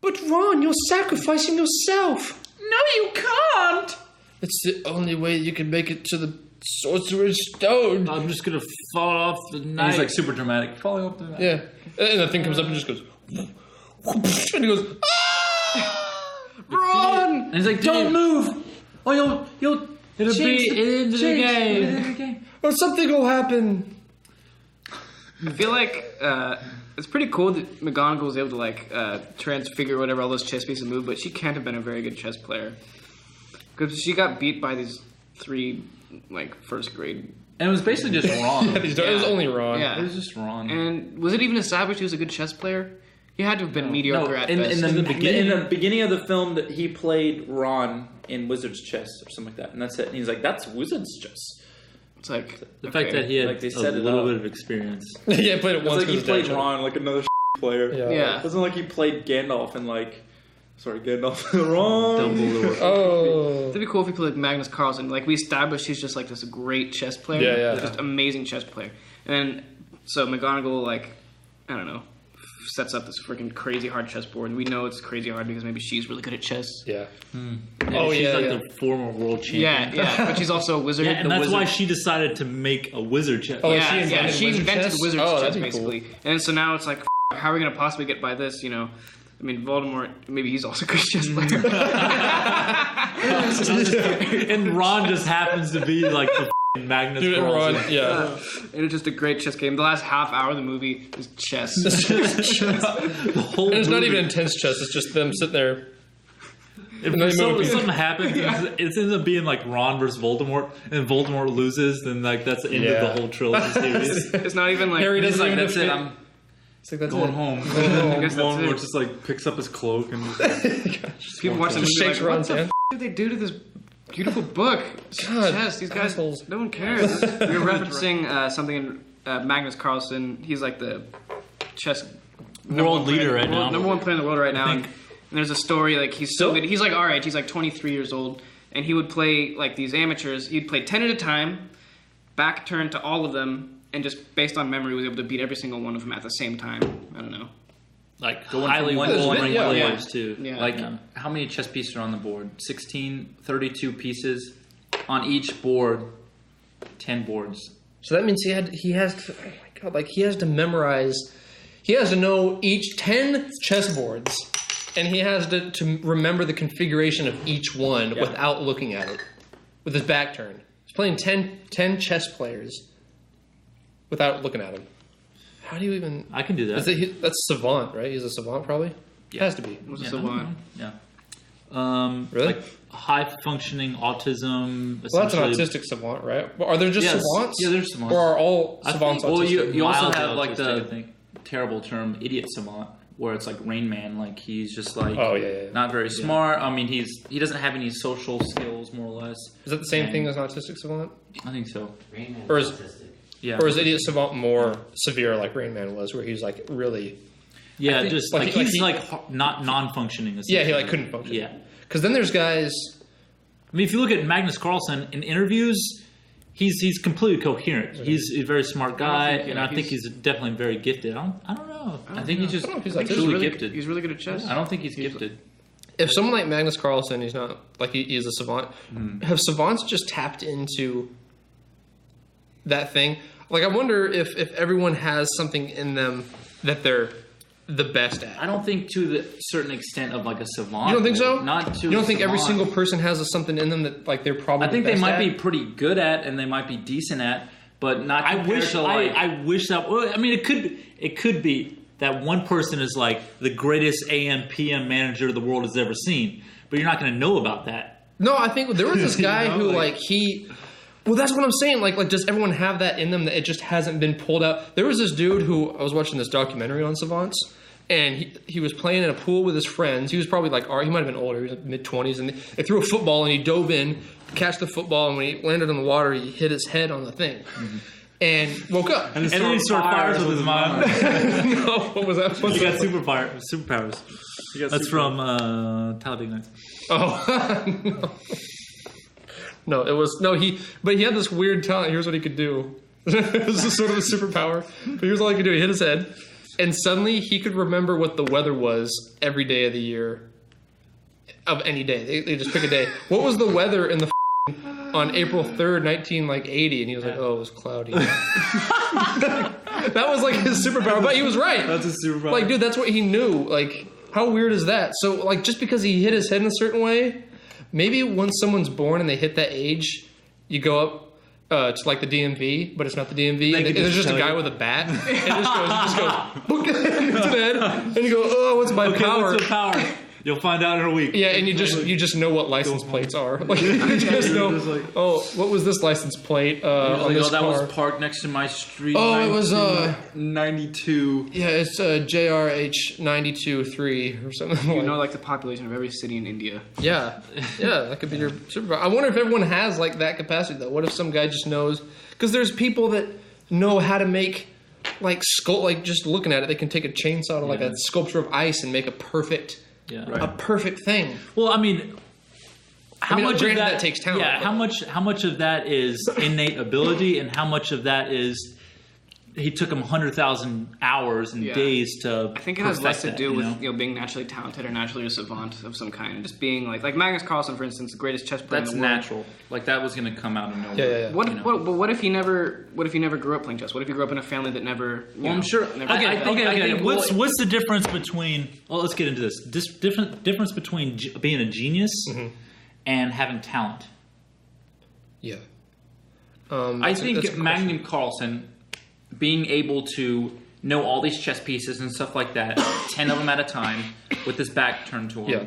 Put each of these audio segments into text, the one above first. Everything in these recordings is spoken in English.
But Ron, you're sacrificing yourself. No, you can't. It's the only way you can make it to the Sorcerer's Stone. I'm just gonna fall off the knife. And he's like super dramatic, falling off the knife. Yeah, and the thing comes up and just goes, and he goes, ah! Ron! And he's like, don't move. Oh, it'll be into the game. Or something will happen. I feel like it's pretty cool that McGonagall was able to like transfigure whatever all those chess pieces move, but she can't have been a very good chess player because she got beat by these 3 like first grade. And it was basically just Ron. It was only Ron. Yeah. It was just Ron. And was it even established he was a good chess player? He had to have been mediocre at in best. in the beginning of the film, that he played Ron in Wizard's Chess or something like that, and that's it. And he's like, "That's Wizard's Chess." It's like the fact that he had like a little bit of experience. Yeah, I played it once. It's like he played Ron like another player. Yeah. It wasn't like he played Gandalf and like. Sorry, Gandalf. Ron. Dumbledore. Oh. It'd be cool if he played like Magnus Carlsen. Like we established, he's just like this great chess player. Yeah. Just amazing chess player. And so McGonagall, like, I don't know, sets up this freaking crazy hard chessboard. And we know it's crazy hard because maybe she's really good at chess. Yeah. She's like the former world champion. Yeah. But she's also a wizard. Yeah, and that's why she decided to make a wizard chess. Oh, Yeah, she invented wizard's chess that'd be basically. cool. And so now it's like, how are we going to possibly get by this, you know? I mean, Voldemort, maybe he's also a good chess player. And Ron just happens to be like the Magnus Carlsen. Ron, yeah. And it's just a great chess game. The last half hour of the movie is chess. The whole And it's not movie. even intense chess. It's just them sitting there. If something happens, it ends up being like Ron versus Voldemort, and Voldemort loses, then like that's the end of the whole trilogy series. It's not even like... Harry He's doesn't like, even that's it. I'm It's like, that's going it. home. I guess that's Voldemort it. just like picks up his cloak and People watch the movie Shakes like, Ron's what the hand. did they do to this beautiful book? God, Chess, these guys, assholes. no one cares. We were referencing something in Magnus Carlsen. He's like the chess World leader right now. Number 1 player in the world right now. And there's a story, like, he's so good. He's like our age. He's like 23 years old. And he would play, like, these amateurs. He'd play 10 at a time, back turn to all of them, and just based on memory, was able to beat every single one of them at the same time. I don't know. Like Going highly from one ranked to one. players too. Yeah. like how many chess pieces are on the board? 16, 32 pieces on each board. 10 boards. So that means he has to, oh my God, like he has to memorize, he has to know each 10 chessboards, and he has to remember the configuration of each one without looking at it, with his back turned. He's playing 10 chess players without looking at them. How do you even... I can do that. That's savant, right? He's a savant, probably? Yeah. Has to be. What's a savant? Yeah. Really? Like high functioning autism. Well, that's an essentially. autistic savant, right? Well, are there just Yes. savants? Yeah, there's savants. Or are all I savants think- Well, autistic? you also Mildly have like autistic, I the think. terrible term idiot savant, where it's like Rain Man, like he's just like yeah. not very smart. I mean, he doesn't have any social skills, more or less. Is that the same thing as an autistic savant? I think so. Rain Man Or is is- autistic. Yeah. Or is idiot savant more severe, like Rain Man was, where he was like really... Yeah, think- just like, like, he- he's like not non-functioning. Yeah, he like couldn't function. Yeah. Because then there's guys... I mean, if you look at Magnus Carlsen in interviews, he's completely coherent. He's a very smart guy, and I think he's definitely very gifted. I don't know. I think he's just I don't know if he's like autistic. truly really, gifted. He's really good at chess. I don't think he's gifted. If someone like Magnus Carlsen, he's not... Like, he is a savant. Have savants just tapped into that thing? Like, I wonder if everyone has something in them that they're the best at. I don't think to the certain extent of like a savant. You don't think so? Not to. You don't think every savant. single person has something in them that like they're probably I think they best might at? be pretty good at, and they might be decent at, but not. I compared wish to, like, I wish that. Well, I mean, it could be that one person is like the greatest AM PM manager the world has ever seen, but you're not going to know about that. No, I think there was this guy You know, who like- like he. Well, that's what I'm saying. Like, does everyone have that in them that it just hasn't been pulled out? There was this dude who I was watching this documentary on savants, and he was playing in a pool with his friends. He was probably like, he might have been older. He was like mid-20s, and they threw a football, and he dove in, catch the football, and when he landed in the water, he hit his head on the thing, and woke up. And then he started fires with his mind. No, what was that? He got superpowers. That's from Talladega Nights. Oh, no, it was but he had this weird talent. Here's what he could do. It was sort of a superpower. But here's all he could do. He hit his head, and suddenly he could remember what the weather was every day of the year, of any day. They just pick a day. What was the weather in the on April 3rd, 1980? And he was like, oh, it was cloudy. That was like his superpower, but he was right. That's a superpower. Like, dude, that's what he knew. Like, how weird is that? So, like, just because he hit his head in a certain way, maybe when someone's born and they hit that age, you go up to like the DMV, but it's not the DMV. And there's just a guy with a bat. And it just goes book into the head, and you go, oh, what's my power? What's the power? You'll find out in a week. Yeah, and you just know what license plates are. Like, you just know. Oh, what was this license plate on this that car? was parked next to my street. Oh, it was 92. Yeah, it's JRH 92-3 or something. You know, like the population of every city in India. Yeah, that could be your superpower. I wonder if everyone has like that capacity though. What if some guy just knows? Because there's people that know how to make like just looking at it, they can take a chainsaw to like a sculpture of ice and make a perfect. Yeah. A perfect thing. Well, I mean, how much of that takes talent? Yeah, how much of that is innate ability, and how much of that is he took him 100,000 hours and days to. I think it has less to do with you know? being naturally talented or naturally a savant of some kind, and just being like Magnus Carlsen, for instance, the greatest chess player That's in the world. natural. Like that was going to come out of nowhere. Yeah. What if he never grew up playing chess? What if he grew up in a family that never? I'm sure. Never Okay. What's the difference between? Well, let's get into this. Difference between being a genius and having talent. Yeah. I think Magnus Carlsen being able to know all these chess pieces and stuff like that, 10 of them at a time, with his back turned to him. Yeah.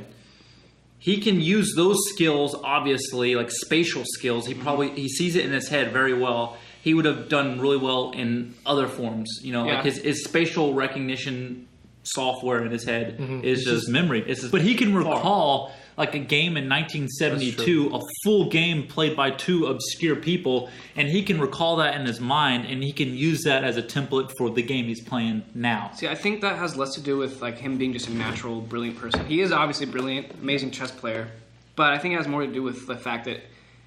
He can use those skills, obviously, like spatial skills. He sees it in his head very well. He would have done really well in other forms. You know, like his spatial recognition software in his head is just memory. But he can recall like a game in 1972, a full game played by two obscure people, and he can recall that in his mind, and he can use that as a template for the game he's playing now. See, I think that has less to do with like him being just a natural, brilliant person. He is obviously brilliant, amazing chess player, but I think it has more to do with the fact that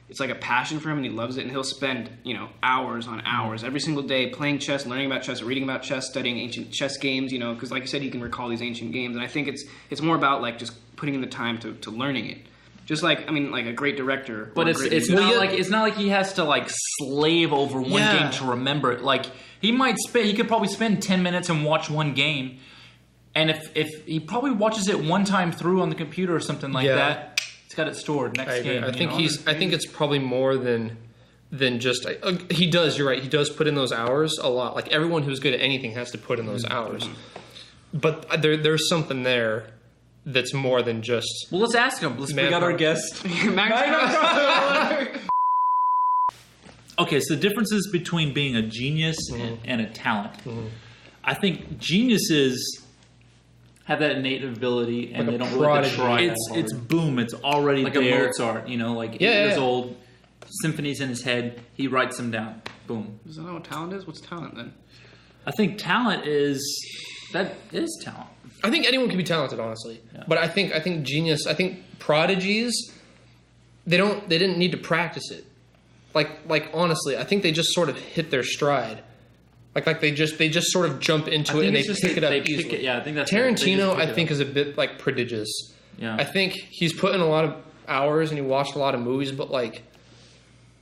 it's like a passion for him, and he loves it, and he'll spend, hours on hours every single day playing chess, learning about chess, reading about chess, studying ancient chess games, because like you said, he can recall these ancient games, and I think it's more about like just putting in the time to learning it. Just like, like a great director. But it's not like he has to like slave over one game to remember it. Like he could probably spend 10 minutes and watch one game, and if he probably watches it one time through on the computer or something like that. Got it stored next game. I think it's probably more than just. He does. You're right. He does put in those hours a lot. Like everyone who's good at anything has to put in those hours. But there's something there that's more than just. Well, let's ask him. We got our guest. Okay, so the differences between being a genius and a talent. I think geniuses have that innate ability, and like they don't really try. It's boom. It's already like there. A Mozart, like 8 years old, symphonies in his head. He writes them down. Boom. Is that not what talent is? What's talent then? I think talent is talent. I think anyone can be talented, honestly. Yeah. But I think genius. I think prodigies. They didn't need to practice it. Like honestly, I think they just sort of hit their stride. Like they just sort of jump into it and they pick it up easily. I think that's Tarantino. I think is a bit like prodigious. Yeah, I think he's put in a lot of hours and he watched a lot of movies, but like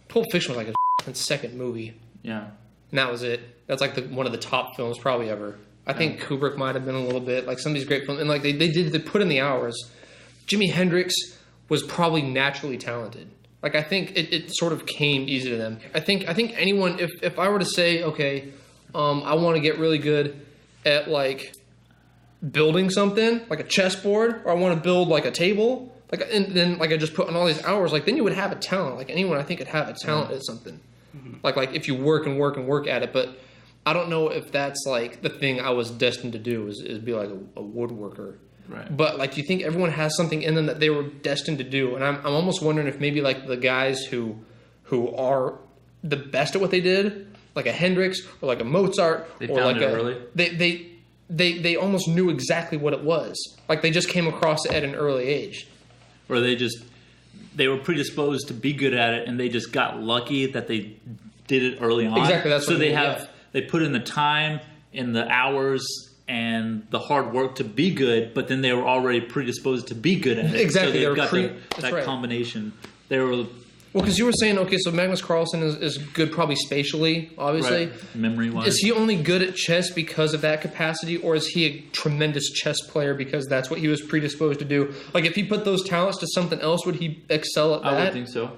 Pulp Fiction was like a second movie. Yeah, and that was it. That's like one of the top films probably ever. I think Kubrick might have been a little bit like some of these great films, and like they put in the hours. Jimi Hendrix was probably naturally talented. Like I think it sort of came easy to them. I think anyone if I were to say okay. I want to get really good at like building something, like a chessboard, or I want to build like a table, and then I just put in all these hours. Like then you would have a talent. Like anyone, I think could have a talent at something. Like if you work and work and work at it. But I don't know if that's like the thing I was destined to do is be like a woodworker. Right. But like, do you think everyone has something in them that they were destined to do? And I'm almost wondering if maybe like the guys who are the best at what they did. Like a Hendrix or like a Mozart, or like they almost knew exactly what it was. Like they just came across it at an early age, or they were predisposed to be good at it, and they just got lucky that they did it early on. Exactly, that's so what they put in the time and the hours and the hard work to be good, but then they were already predisposed to be good at it. Exactly, So they were got that right. combination. They were Well, because you were saying, okay, so Magnus Carlsen is good probably spatially, obviously. memory-wise. Is he only good at chess because of that capacity, or is he a tremendous chess player because that's what he was predisposed to do? Like, if he put those talents to something else, would he excel at that? I would think so.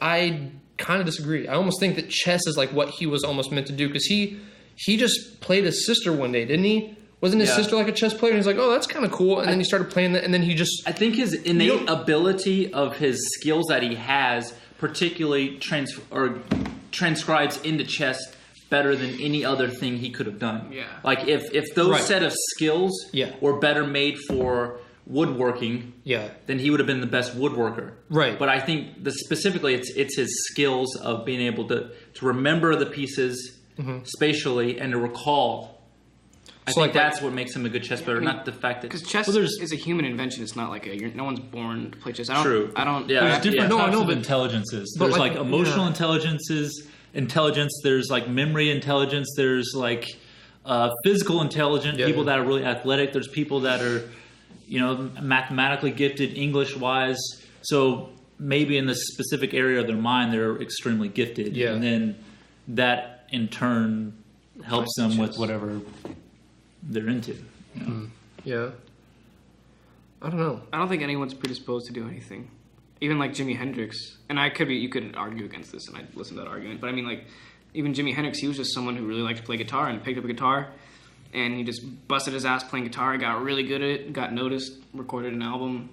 I kind of disagree. I almost think that chess is like what he was almost meant to do, because he just played his sister one day, didn't he? Wasn't his sister like a chess player? And he's like, oh, that's kind of cool. And then he started playing that, and then he just... I think his innate ability of his skills that he has particularly transcribes into chess better than any other thing he could have done. Yeah. Like, if those set of skills were better made for woodworking, then he would have been the best woodworker. Right. But I think specifically it's his skills of being able to remember the pieces spatially and to recall. I think that's what makes him a good chess player, not the fact that... Because chess is a human invention. It's not like no one's born to play chess. I don't... There's different types of intelligences. There's like emotional intelligence. There's like memory intelligence. There's like physical intelligence, people that are really athletic. There's people that are, mathematically gifted, English-wise. So maybe in this specific area of their mind, they're extremely gifted. Yeah. And then that, in turn, helps them with whatever they're into. Yeah. I don't know. I don't think anyone's predisposed to do anything. Even like Jimi Hendrix. And you could argue against this, and I'd listen to that argument. But I mean, like, even Jimi Hendrix, he was just someone who really liked to play guitar and picked up a guitar. And he just busted his ass playing guitar, got really good at it, got noticed, recorded an album,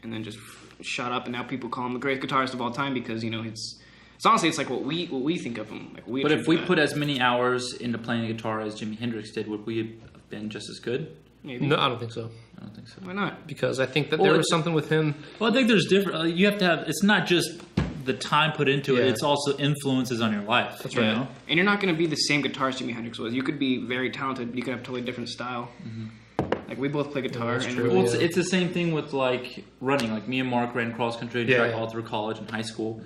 and then just shot up. And now people call him the greatest guitarist of all time because, it's honestly, it's like what we think of him. Like but if we put as many hours into playing a guitar as Jimi Hendrix did, would we have been just as good? Maybe. No, I don't think so. I don't think so. Why not? Because I think that there was something with him. Well, I think there's different. You have to have. It's not just the time put into it. It's also influences on your life. That's right. And you're not going to be the same guitarist Jimi Hendrix was. You could be very talented, but you could have a totally different style. Like, we both play guitar. that's and true. Well, it's the same thing with, like, running. Like, me and Mark ran cross-country track all through college and high school.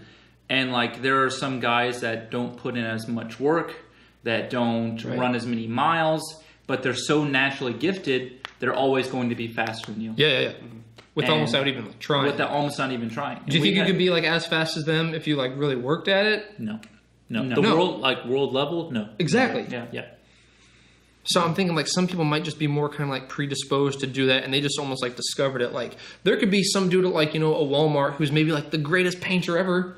And, like, there are some guys that don't put in as much work, that don't run as many miles, but they're so naturally gifted, they're always going to be faster than you. Yeah. With almost not even trying. With almost not even trying. Do you think you could be, like, as fast as them if you, like, really worked at it? No. World level? No. Exactly. Yeah. So I'm thinking, like, some people might just be more kind of, like, predisposed to do that, and they just almost, like, discovered it. Like, there could be some dude at, like, a Walmart who's maybe, like, the greatest painter ever,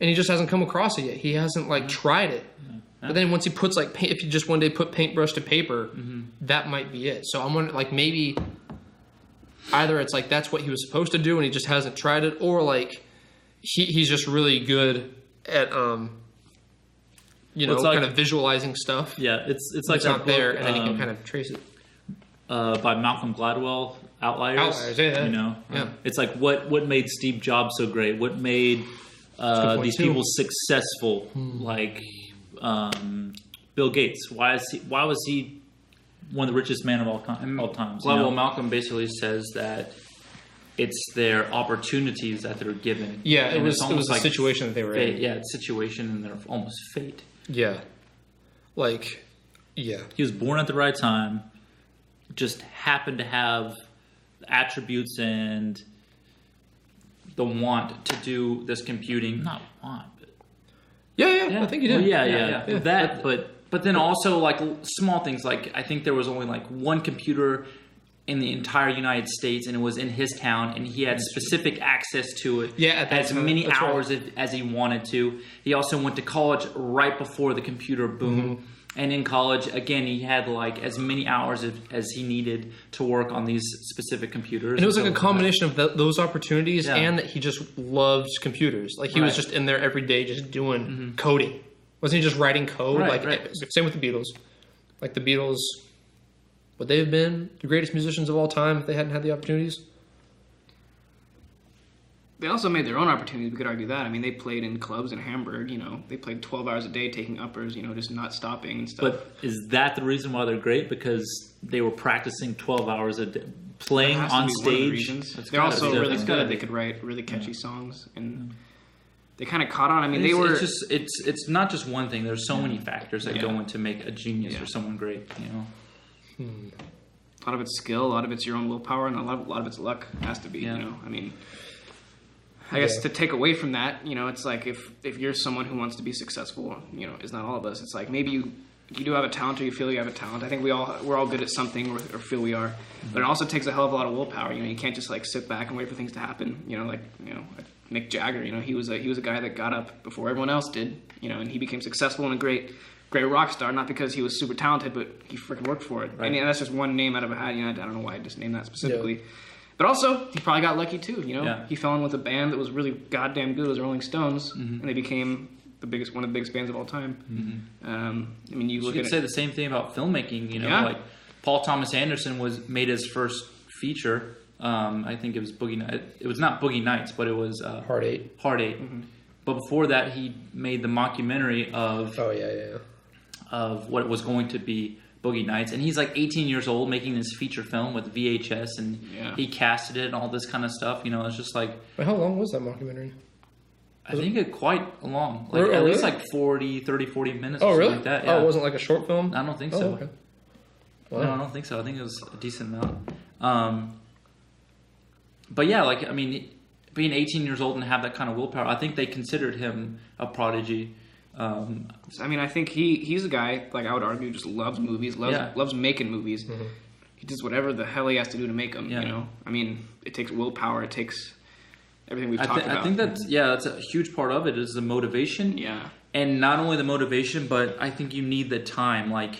and he just hasn't come across it yet. He hasn't, like, tried it. But then once he puts, like, if you just one day put paintbrush to paper, that might be it. So I'm wondering, like, maybe either it's, like, that's what he was supposed to do and he just hasn't tried it, or, like, he's just really good at, kind of visualizing stuff. Yeah, it's like out there, and then you can kind of trace it. By Malcolm Gladwell, Outliers. Yeah. It's like what made Steve Jobs so great? What made these people successful? Like Bill Gates. Why was he one of the richest men of all times? Gladwell Malcolm basically says that it's their opportunities that they're given. Yeah, and it was like a situation that they were fate. in. Yeah, it's situation and they're almost fate. Yeah. Like, yeah. He was born at the right time, just happened to have the and the want to do this computing. Not want, but Yeah, I think he did. Well, yeah. That, but then also, like, small things, like, I think there was only, like, one computer in the entire United States, and it was in his town, and he had specific access to it as many hours as he wanted to. He also went to college right before the computer boom. And in college, again, he had, like, as many hours as he needed to work on these specific computers. And it was like a combination of those opportunities and that he just loved computers. Like, he was just in there every day just doing coding. Wasn't he just writing code? Same with the Beatles. Like, the Beatles, would they have been the greatest musicians of all time if they hadn't had the opportunities? They also made their own opportunities. We could argue that. I mean, they played in clubs in Hamburg. They played 12 hours a day, taking uppers. Just not stopping and stuff. But is that the reason why they're great? Because they were practicing 12 hours a day, playing on stage. They're also really good. They could write really catchy songs, and they kind of caught on. I mean, it's not just one thing. There's so many factors that go into make a genius or someone great. A lot of it's skill, a lot of it's your own willpower, and a lot of it's luck. Has to be, Yeah. you know. I mean, I guess to take away from that, you know, it's like if you're someone who wants to be successful, you know, it's not all of us. It's like maybe you do have a talent, or you feel you have a talent. I think we're all good at something, or feel we are. But it also takes a hell of a lot of willpower. You know, you can't just like sit back and wait for things to happen. You know, like Mick Jagger. You know, he was a guy that got up before everyone else did. You know, and he became successful and a great rock star, not because he was super talented, but he freaking worked for it. Right. And that's just one name out of a hat. You know, I don't know why I just named that specifically. Yeah. But also, he probably got lucky too. You know, Yeah. he fell in with a band that was really goddamn good. It was Rolling Stones, and they became one of the biggest bands of all time. I mean, you could say the same thing about filmmaking. You know, like Paul Thomas Anderson made his first feature. I think it was Boogie Nights. It was not Boogie Nights, but it was Hard Eight. Hard Eight. But before that, he made the mockumentary of of what was going to be Boogie Nights, and he's like 18 years old making this feature film with VHS, and he casted it and all this kind of stuff. You know, it's just like. But how long was that mockumentary? I think it quite long, like at least like 30, 40 minutes. Oh, or really? Like that. Yeah. Oh, it wasn't like a short film? I don't think so. so. Okay. Wow. No, I don't think so. I think it was a decent amount. But yeah, like I mean, being 18 years old and have that kind of willpower, I think they considered him a prodigy. I mean, I think he's a guy, like I would argue, just loves movies, loves making movies. He does whatever the hell he has to do to make them. You know, I mean, it takes willpower. It takes everything we've talked about. I think that's a huge part of it is the motivation. Yeah. And not only the motivation, but I think you need the time. Like,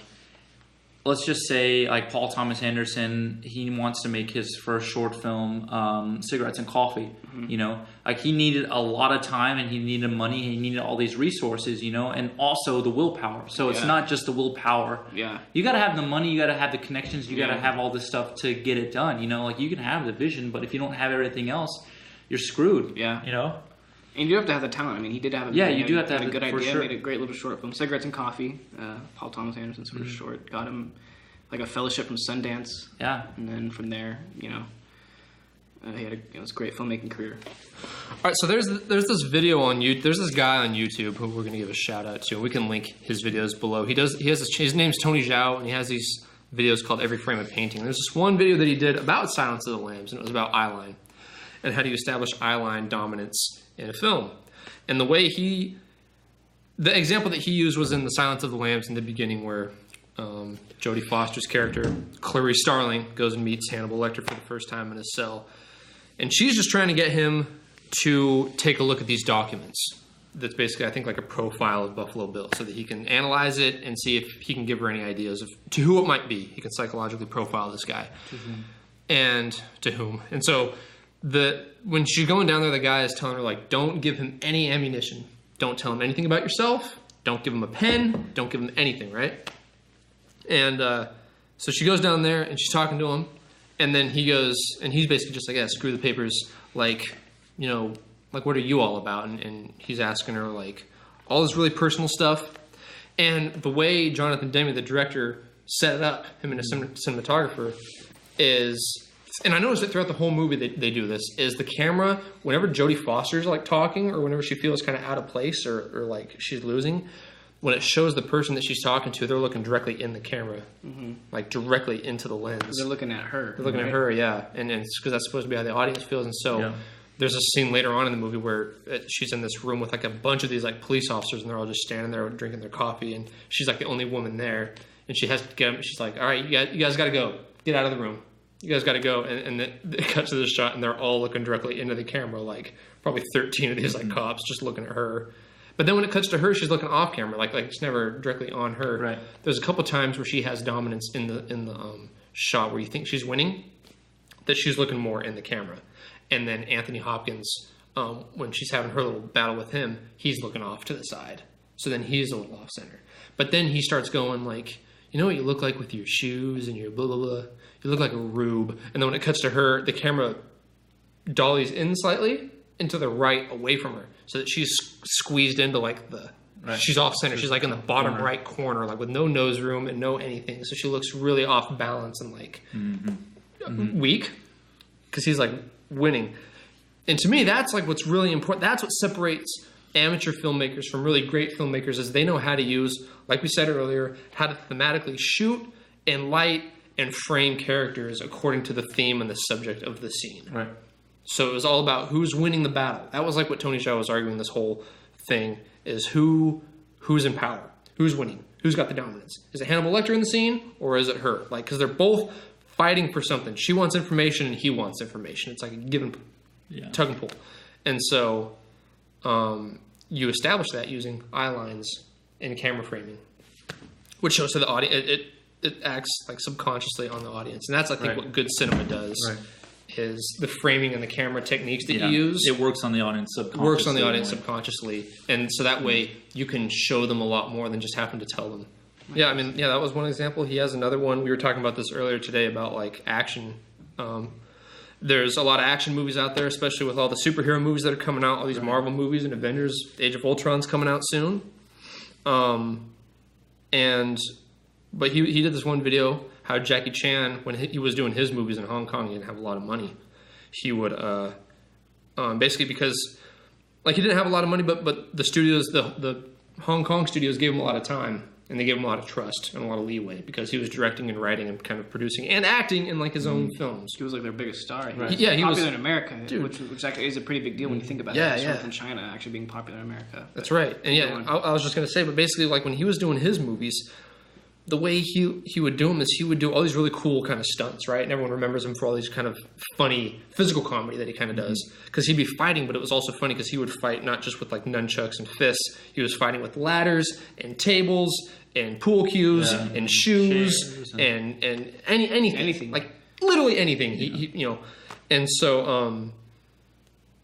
let's just say, like Paul Thomas Anderson, he wants to make his first short film, Cigarettes and Coffee. You know, like he needed a lot of time, and he needed money, and he needed all these resources. You know, and also the willpower. So it's not just the willpower. Yeah. You got to have the money. You got to have the connections. You got to have all this stuff to get it done. You know, like you can have the vision, but if you don't have everything else, you're screwed. Yeah. You know. And you do have to have the talent. I mean, he did have a you do have to have a good for idea. Sure. Made a great little short film, Cigarettes and Coffee. Paul Thomas Anderson's first short. Got him like a fellowship from Sundance. Yeah. And then from there, you know, he had this great filmmaking career. All right, so there's this video on YouTube. There's this guy on YouTube who we're gonna give a shout out to. We can link his videos below. His name's Tony Zhao, and he has these videos called Every Frame of Painting. There's this one video that he did about Silence of the Lambs, and it was about eyeline and how do you establish eyeline dominance in a film. And the example that he used was in the Silence of the Lambs in the beginning, where Jodie Foster's character, Clarice Starling, goes and meets Hannibal Lecter for the first time in his cell. And she's just trying to get him to take a look at these documents. That's basically, I think, like a profile of Buffalo Bill, so that he can analyze it and see if he can give her any ideas to who it might be. He can psychologically profile this guy. And to whom. And so when she's going down there, the guy is telling her, like, don't give him any ammunition. Don't tell him anything about yourself. Don't give him a pen. Don't give him anything, right? And so she goes down there, and she's talking to him. And then he goes, and he's basically just like, yeah, screw the papers. Like, you know, like, what are you all about? And he's asking her, like, all this really personal stuff. And the way Jonathan Demme, the director, set it up, him and a cinematographer, is, and I noticed that throughout the whole movie they do this, is the camera, whenever Jodie Foster's, like, talking, or whenever she feels kind of out of place, or like she's losing, when it shows the person that she's talking to, they're looking directly in the camera, like directly into the lens. They're looking at her. They're looking at her, yeah. And it's because that's supposed to be how the audience feels. And so there's a scene later on in the movie where she's in this room with like a bunch of these like police officers, and they're all just standing there drinking their coffee, and she's like the only woman there, and she has to get them. She's like, all right, you guys got to go. Get out of the room. You guys got to go. And it cuts to this shot, and they're all looking directly into the camera, like probably 13 of these like cops just looking at her. But then when it cuts to her, she's looking off camera, like it's never directly on her. Right. There's a couple times where she has dominance in the shot where you think she's winning, that she's looking more in the camera. And then Anthony Hopkins, when she's having her little battle with him, he's looking off to the side. So then he's a little off center. But then he starts going like, you know what you look like with your shoes and your blah, blah, blah? You look like a rube. And then when it cuts to her, the camera dollies in slightly into the right away from her, so that she's squeezed into like she's off center. She's like in the bottom right corner, like with no nose room and no anything. So she looks really off balance and like weak, because he's like winning. And to me, that's like what's really important. That's what separates amateur filmmakers from really great filmmakers, is they know how to use, like we said earlier, how to thematically shoot and light and frame characters according to the theme and the subject of the scene. Right. So it was all about who's winning the battle. That was like what Tony Hsiao was arguing this whole thing, is who's in power, who's winning, who's got the dominance. Is it Hannibal Lecter in the scene, or is it her? Like, because they're both fighting for something. She wants information and he wants information. It's like a give and tug and pull. And so you establish that using eye lines and camera framing, which shows to the audience, it acts like subconsciously on the audience. And that's, I think, what good cinema does. Right. Is the framing and the camera techniques that you use. It works on the audience subconsciously. And so that way you can show them a lot more than just having to tell them. Yeah, I mean, that was one example. He has another one. We were talking about this earlier today about, like, action. There's a lot of action movies out there, especially with all the superhero movies that are coming out, all these Marvel movies and Avengers. Age of Ultron's coming out soon. But he did this one video how Jackie Chan, when he was doing his movies in Hong Kong, he didn't have a lot of money. He would basically, because like he didn't have a lot of money, but the studios, the Hong Kong studios gave him a lot of time, and they gave him a lot of trust and a lot of leeway because he was directing and writing and kind of producing and acting in like his own films. He was like their biggest star. Right. He was popular in America, which actually is a pretty big deal when you think about it. Yeah. From China actually being popular in America. That's right. And I was just going to say, but basically, like when he was doing his movies, the way he would do them is he would do all these really cool kind of stunts, right? And everyone remembers him for all these kind of funny physical comedy that he kind of does. Because he'd be fighting, but it was also funny because he would fight not just with like nunchucks and fists. He was fighting with ladders and tables and pool cues and shoes and anything. Like literally anything. He and so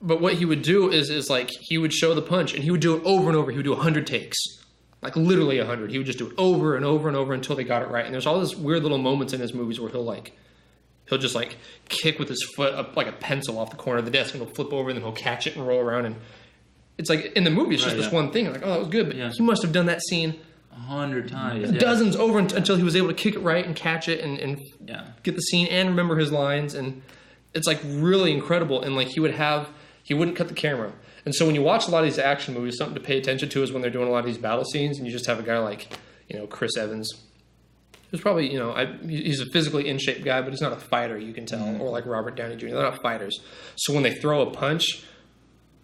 but what he would do is like he would show the punch and he would do it over and over. He would do 100 takes. Like literally 100. He would just do it over and over and over until they got it right. And there's all these weird little moments in his movies where he'll just like kick with his foot up like a pencil off the corner of the desk and he'll flip over and then he'll catch it and roll around. And it's like in the movie, it's just this one thing. Like, oh, that was good. But he must have done that scene 100 times. Dozens over until he was able to kick it right and catch it and get the scene and remember his lines. And it's like really incredible. And like he wouldn't cut the camera. And so when you watch a lot of these action movies, something to pay attention to is when they're doing a lot of these battle scenes and you just have a guy like, Chris Evans, who's probably, he's a physically in shape guy, but he's not a fighter, you can tell, or like Robert Downey Jr. They're not fighters. So when they throw a punch,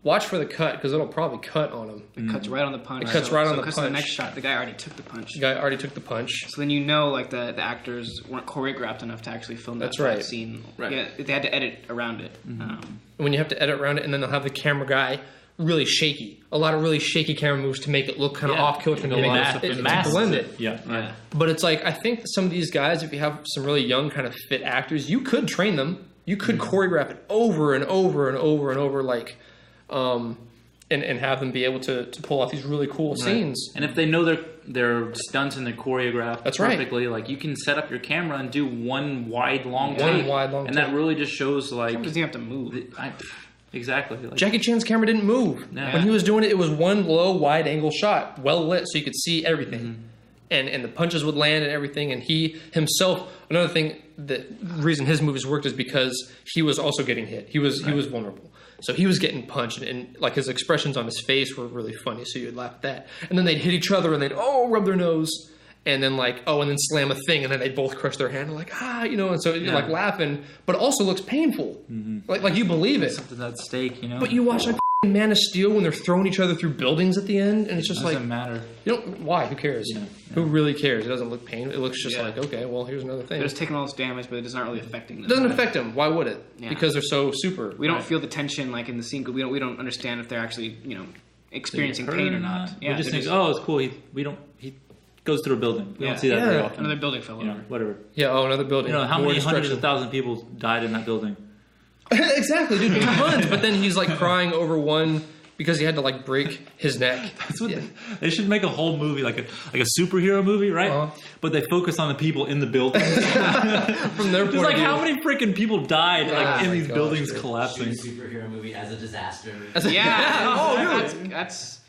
watch for the cut because it'll probably cut on him. It cuts right on the punch. It cuts right on the punch. Because the next shot, the guy already took the punch. So then like the actors weren't choreographed enough to actually film that scene. Right. Yeah, they had to edit around it. When you have to edit around it, and then they'll have the camera guy really shaky. A lot of really shaky camera moves to make it look kind of off kilter and to blend it. Yeah. Right. But it's like I think some of these guys, if you have some really young kind of fit actors, you could train them. You could choreograph it over and over and over and over, like, and have them be able to pull off these really cool scenes. And if they know their stunts and their choreographed perfectly, like you can set up your camera and do one wide long take. And that really just shows like doesn't have to move. Exactly. Like, Jackie Chan's camera didn't move. Yeah. When he was doing it, it was one low, wide angle shot, well lit, so you could see everything. And the punches would land and everything. And he himself, another thing, the reason his movies worked is because he was also getting hit. He was vulnerable. So he was getting punched, and like his expressions on his face were really funny. So you'd laugh at that. And then they'd hit each other, and they'd rub their nose, and then and then slam a thing, and then they'd both crush their hand, like and so you're like laughing, but it also looks painful, like you believe it. Something's at stake, But you watch like Man of Steel when they're throwing each other through buildings at the end, and it's just doesn't matter. Why? Who cares? Who really cares? It doesn't look painful. It looks just like, okay, well, here's another thing. They're just taking all this damage, but it's not really affecting them. It doesn't affect them. Why would it? Yeah. Because they're so super. We don't feel the tension like in the scene. We don't understand if they're actually experiencing pain or not. We just think, it's cool. He goes through a building. We don't see that very often. Another building fell over. Whatever. Yeah. Another building. How many hundreds of thousands of people died in that building? Exactly, dude. Tons. But then he's like crying over one. Because he had to like break his neck. That's what they should make a whole movie, like a superhero movie, right? But they focus on the people in the building. From their point of view. How many freaking people died in these buildings collapsing? Shoot a superhero movie as a disaster. That's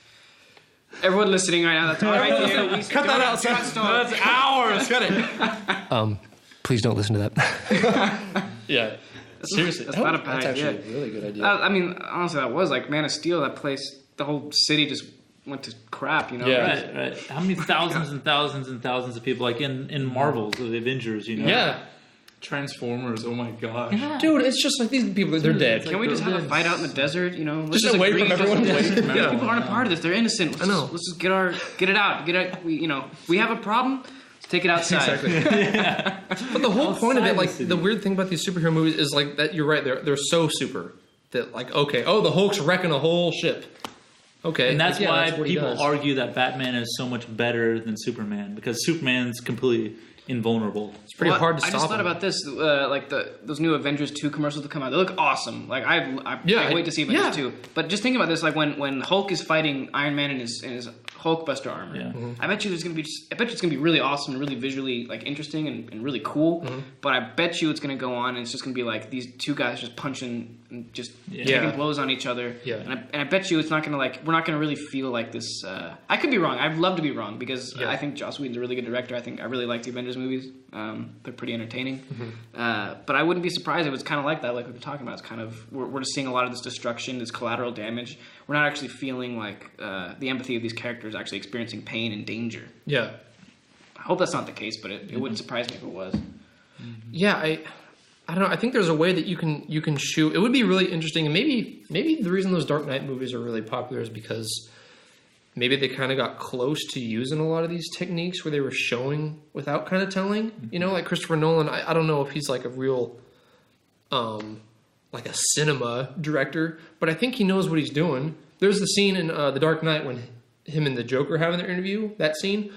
everyone listening right now. That's all right. Cut that out. That's hours. Cut it. Please don't listen to that. Yeah. Seriously, that's not a bad idea. Actually a really good idea. I mean, honestly, that was like Man of Steel. That place, the whole city just went to crap. You know. Yeah. Right. How many thousands and thousands and thousands of people, like in Marvels, the Avengers, you know? Yeah. Transformers, oh my gosh. Dude, it's just like these people, they're dead. Can we just have a fight out in the desert? You know, let's Just away agree from just everyone. away from Yeah. People aren't a part of this. They're innocent. I know. Let's just get it out. We have a problem. Let's take it outside. Exactly. But the whole point of it, Outside like the city. the weird thing about these superhero movies is like that. You're right. They're so super that like okay, the Hulk's wrecking a whole ship. Okay, And that's yeah, why what he people does. argue that Batman is so much better than Superman, because Superman's completely invulnerable. It's pretty Well, hard to I stop. just thought him. about this, like those new Avengers 2 commercials that come out. They look awesome. Like I can't wait to see Avengers 2. But just thinking about this, like when Hulk is fighting Iron Man in his Hulkbuster armor, Yeah. I bet you it's gonna be really awesome and really visually like interesting and really cool. But I bet you it's gonna go on and it's just gonna be like these two guys just punching and just taking blows on each other. Yeah. And I bet you it's not gonna we're not gonna really feel like this. I could be wrong. I'd love to be wrong because I think Joss Whedon's a really good director. I really like the Avengers movies. They're pretty entertaining. But I wouldn't be surprised if it was kind of like that, like we were talking about. It's kind of we're just seeing a lot of this destruction, this collateral damage. We're not actually feeling like the empathy of these characters actually experiencing pain and danger. Yeah. I hope that's not the case, but it wouldn't surprise me if it was. Yeah, I don't know. I think there's a way that you can shoot. It would be really interesting, and maybe the reason those Dark Knight movies are really popular is because maybe they kind of got close to using a lot of these techniques where they were showing without kind of telling. You know, like Christopher Nolan. I don't know if he's like a real, like a cinema director, but I think he knows what he's doing. There's the scene in The Dark Knight when him and the Joker having their interview. That scene,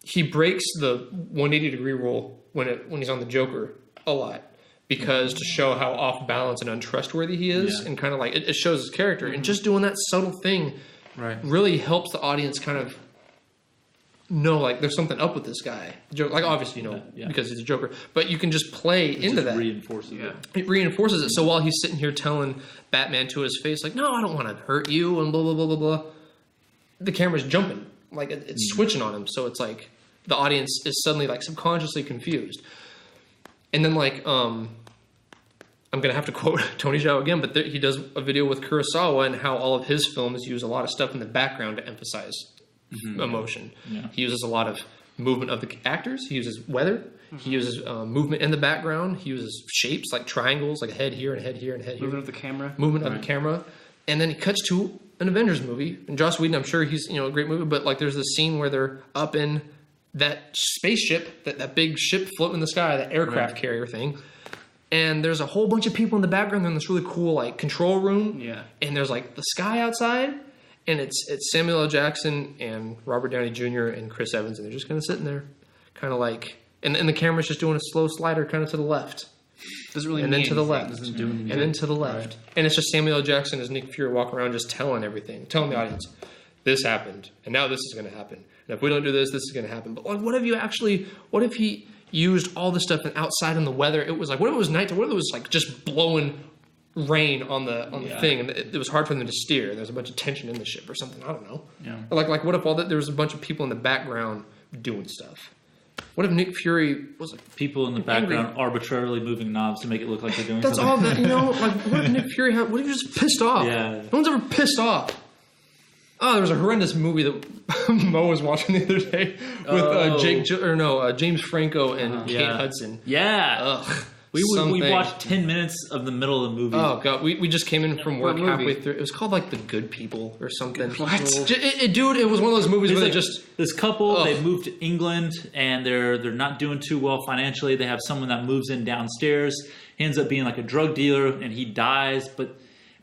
he breaks the 180-degree rule when he's on the Joker a lot. Because to show how off balance and untrustworthy he is, and kind of like it shows his character, and just doing that subtle thing really helps the audience kind of know like there's something up with this guy. Like obviously because he's a Joker, but you can just play into that. Reinforces it. It reinforces it. So while he's sitting here telling Batman to his face like, "No, I don't want to hurt you," and blah blah blah blah blah, the camera's jumping, like it's switching on him. So it's like the audience is suddenly like subconsciously confused. And then, like, I'm going to have to quote Tony Zhao again, but he does a video with Kurosawa and how all of his films use a lot of stuff in the background to emphasize emotion. Yeah. He uses a lot of movement of the actors. He uses weather. He uses movement in the background. He uses shapes like triangles, like a head here and a head here and a head here. Movement of the camera. Movement of the camera. And then he cuts to an Avengers movie. And Joss Whedon, I'm sure he's a great movie, but like there's this scene where they're up in that spaceship, that big ship floating in the sky, that aircraft carrier thing. And there's a whole bunch of people in the background. They're in this really cool like control room. Yeah. And there's like the sky outside. And it's Samuel L. Jackson and Robert Downey Jr. and Chris Evans. And they're just kind of sitting there. Kind of like, and the camera's just doing a slow slider kind of to the left. Doesn't really and mean then to the anything. left. Doesn't do anything. And then to the left. Right. And it's just Samuel L. Jackson as Nick Fury walking around just telling everything. Telling the audience, this happened. And now this is going to happen. And if we don't do this, this is going to happen. But like, what if he used all this stuff and outside in the weather, it was like, what if it was nighttime? What if it was like just blowing rain on the thing and it was hard for them to steer? There's a bunch of tension in the ship or something. I don't know. Yeah. Or like what if there was a bunch of people in the background doing stuff? What if Nick Fury was like people in the background arbitrarily moving knobs to make it look like they're doing That's something? all that, like what if Nick Fury what if he was just pissed off? Yeah. No one's ever pissed off. Oh, there was a horrendous movie that Mo was watching the other day with James Franco and Kate Hudson. Yeah. Ugh. We watched 10 minutes of the middle of the movie. Oh, God. We just came in from work halfway through. It was called, like, The Good People or something. What? Dude, it was one of those movies where they just... This couple, they moved to England, and they're not doing too well financially. They have someone that moves in downstairs. He ends up being, like, a drug dealer, and he dies,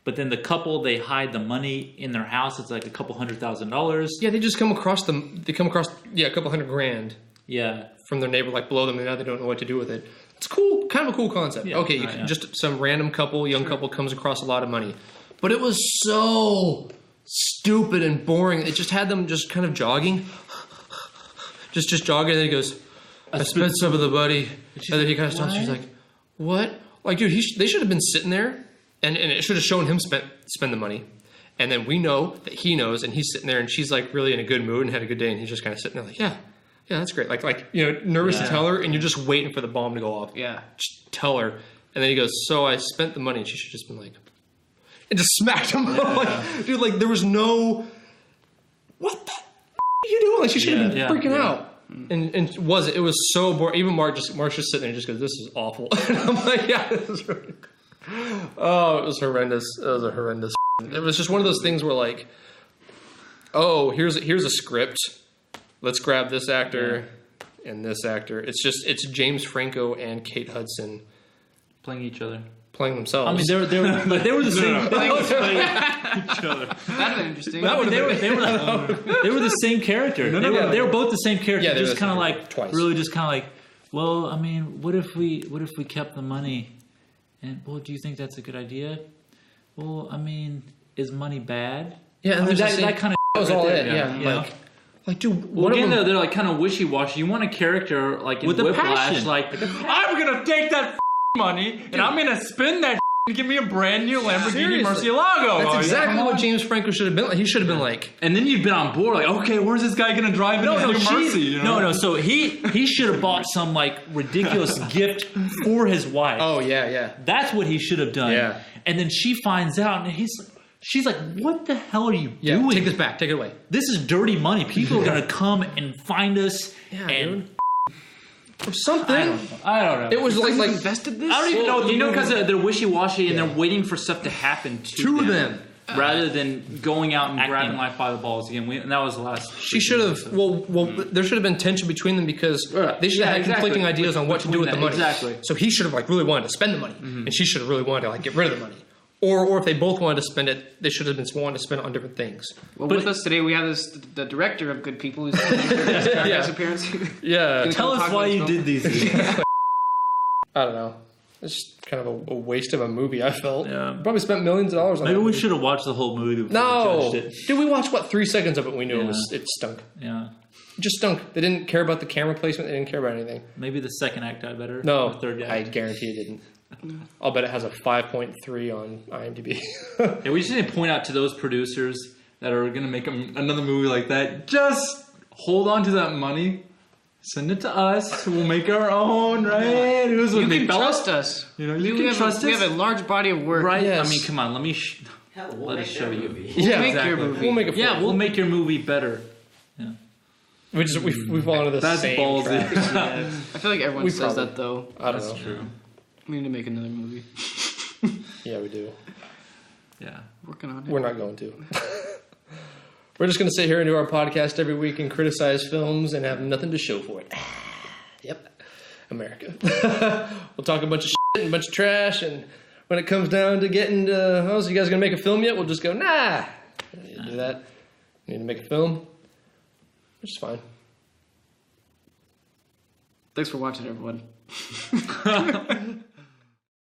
But then the couple, they hide the money in their house. It's like a couple $100,000. Yeah, they just come across a couple $100,000. Yeah. From their neighbor, like below them, and now they don't know what to do with it. It's cool, kind of a cool concept. Yeah, okay, just some random young couple comes across a lot of money. But it was so stupid and boring. It just had them just kind of jogging. just jogging, and then he goes, I spent some of the money. And then he kind of stops, she's like, what? Like, dude, they should have been sitting there. And it should have shown him spend the money. And then we know that he knows, and he's sitting there, and she's like really in a good mood and had a good day, and he's just kind of sitting there like, yeah, that's great. Like nervous to tell her, and you're just waiting for the bomb to go off. Yeah. Just tell her. And then he goes, so I spent the money, and she should have just been like, and just smacked him. Like, dude, like there was no what the are you doing? Like, she should have been freaking yeah. out. And it was so boring. Even Mark's just sitting there and just goes, "This is awful." And I'm like, "Yeah, this is really good." Oh, it was horrendous. It was a horrendous. It was just one of those things where like, oh, here's a script. Let's grab this actor and this actor. It's James Franco and Kate Hudson Playing each other. playing themselves. I mean, they were the same. That'd have been interesting. They were the same character. They were both the same character. Yeah, they were just the kind of same like twice. really just kind of like. Well, I mean, what if we kept the money? And well, do you think that's a good idea? Well, I mean, is money bad? Yeah, and I mean, there's that kind of that was all it. you Yeah, know? like, dude. Well, one of again, them- they're like kind of wishy-washy. You want a character like in With a Whiplash, passion. like I'm gonna take that money and I'm gonna spend that and give me a brand new Lamborghini Seriously. Murcielago. That's Oh, exactly yeah. what James Franco should have been like. He should have been like, And then you've been on board, like, okay, where's this guy gonna drive in his new Mercy? You know? No. So he should have bought some like ridiculous gift for his wife. oh yeah. That's what he should have done. Yeah. And then she finds out, and she's like, "What the hell are you Yeah, doing? take this back. Take it away. This is dirty money. People are gonna come and find us." Yeah, and dude. Or something. I don't know. It was like invested this? I don't even know. What the You know, movie- because they're wishy-washy and they're waiting for stuff to happen to them. rather than going out and Acting. grabbing life by the balls again. And that was the last. She should have. Well, there should have been tension between them because they should have had conflicting ideas on what to do with the money. Exactly. So he should have like really wanted to spend the money, and she should have really wanted to like get rid of the money. Or if they both wanted to spend it, they should have been wanting to spend it on different things. Well, with us today, we have the director of Good People who's his appearance. Yeah, Tell us why you did these things. I don't know. It's just kind of a waste of a movie. I felt. Yeah. Probably spent millions of dollars on Maybe it. we should have watched the whole movie before we No, judged it. dude, we watched 3 seconds of it. We knew it stunk. Yeah. It just stunk. They didn't care about the camera placement. They didn't care about anything. Maybe the second act got better. No, Or the third act. I guarantee it didn't. I'll bet it has a 5.3 on IMDb. Yeah, we just need to point out to those producers that are going to make another movie like that, just hold on to that money, send it to us, we'll make our own, right? Who's with You me, can fellas? trust us. You know, you can trust us. We have a large body of work. Right? Yes. I mean, come on, let me... Hell, we'll Let make us their show you. movie. Yeah, Make exactly. your movie. We'll make it. Yeah, we'll make your movie better. We fall into the That's same ballsy. trap. I feel like everyone We says probably- that though. I don't know. True. We need to make another movie. Yeah, we do. Yeah. Working on it. We're not going to. We're just going to sit here and do our podcast every week and criticize films and have nothing to show for it. Yep. America. We'll talk a bunch of shit and a bunch of trash, and when it comes down to getting to, oh, so you guys going to make a film yet? We'll just go, nah. We don't need to do that. We need to make a film, which is fine. Thanks for watching, everyone.